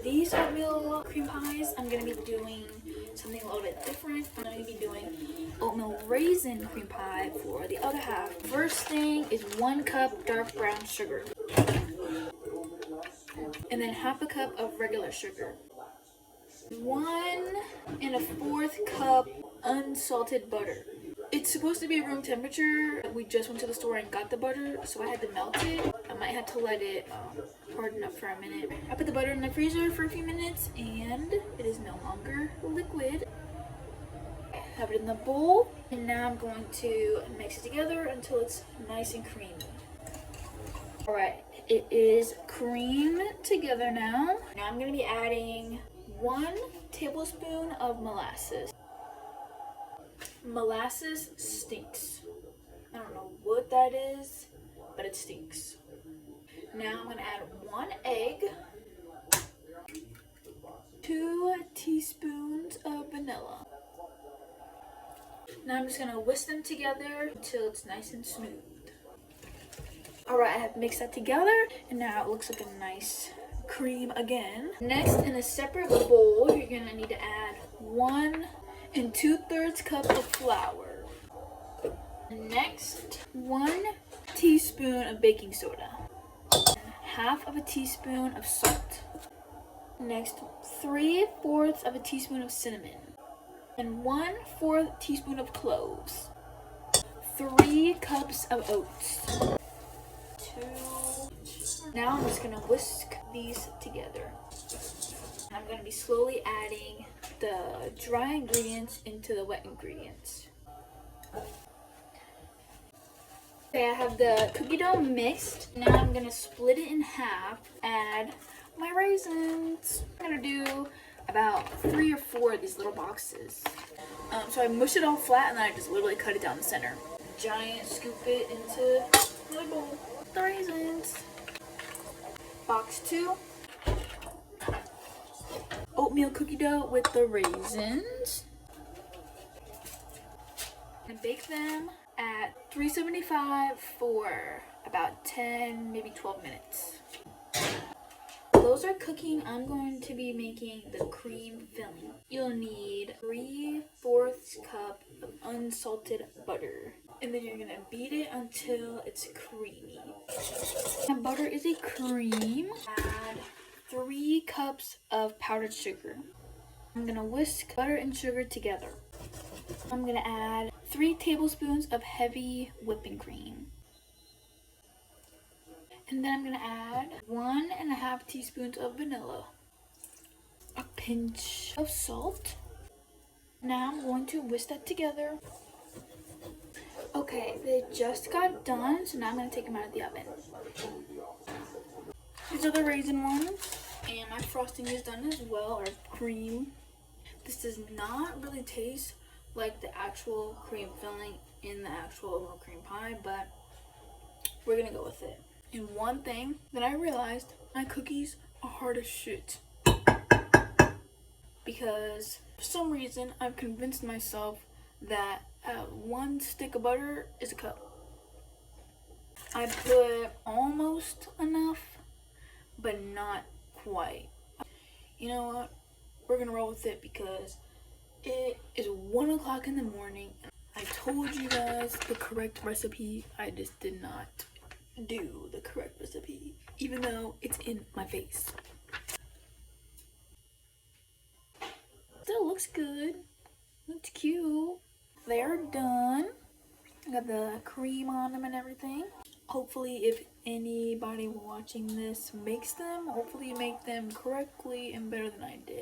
these oatmeal cream pies, I'm going to be doing something a little bit different. I'm going to be doing oatmeal raisin cream pie for the other half. First thing is 1 cup dark brown sugar. And then half a cup of regular sugar. 1 1/4 cup unsalted butter. It's supposed to be room temperature. We just went to the store and got the butter, so I had to melt it. I might have to let it harden up for a minute. I put the butter in the freezer for a few minutes and it is no longer liquid. I have it in the bowl and now I'm going to mix it together until it's nice and creamy. Alright, it is creamed together now. Now I'm going to be adding 1 tablespoon of molasses. Molasses stinks. I don't know what that is, but it stinks. Now I'm going to add 1 egg, 2 teaspoons of vanilla. Now I'm just going to whisk them together until it's nice and smooth. Alright, I have mixed that together and now it looks like a nice cream again. Next, in a separate bowl, you're going to need to add 1 2/3 cup of flour. Next, 1 teaspoon of baking soda. Half of a teaspoon of salt. Next, 3/4 of a teaspoon of cinnamon. And 1/4 teaspoon of cloves. 3 cups of oats. 2. Now I'm just going to whisk these together. I'm going to be slowly adding the dry ingredients into the wet ingredients. Okay, I have the cookie dough mixed. Now I'm going to split it in half, add my raisins. I'm going to do about 3 or 4 of these little boxes. So I mush it all flat and then I just literally cut it down the center. Giant scoop it into the bowl. The raisins. Box 2. Oatmeal cookie dough with the raisins. And bake them at 375 for about 10, maybe 12 minutes. While those are cooking, I'm going to be making the cream filling. You'll need 3/4 cup of unsalted butter. And then you're going to beat it until it's creamy. And butter is a cream. Add 3 cups of powdered sugar. I'm going to whisk butter and sugar together. I'm going to add 3 tablespoons of heavy whipping cream. And then I'm going to add 1.5 teaspoons of vanilla. A pinch of salt. Now I'm going to whisk that together. Okay, they just got done, so now I'm going to take them out of the oven. These are the raisin ones, and my frosting is done as well, or cream. This does not really taste like the actual cream filling in the actual oatmeal cream pie, but we're going to go with it. And one thing that I realized, my cookies are hard as shit. Because for some reason, I've convinced myself that 1 stick of butter is a cup. I put almost enough, but not quite. You know what? We're gonna roll with it because it is 1 o'clock in the morning. I told you guys the correct recipe. I just did not do the correct recipe, even though it's in my face. Still looks good. Looks cute. They're done. I got the cream on them and everything. Hopefully, if anybody watching this makes them, hopefully you make them correctly and better than I did.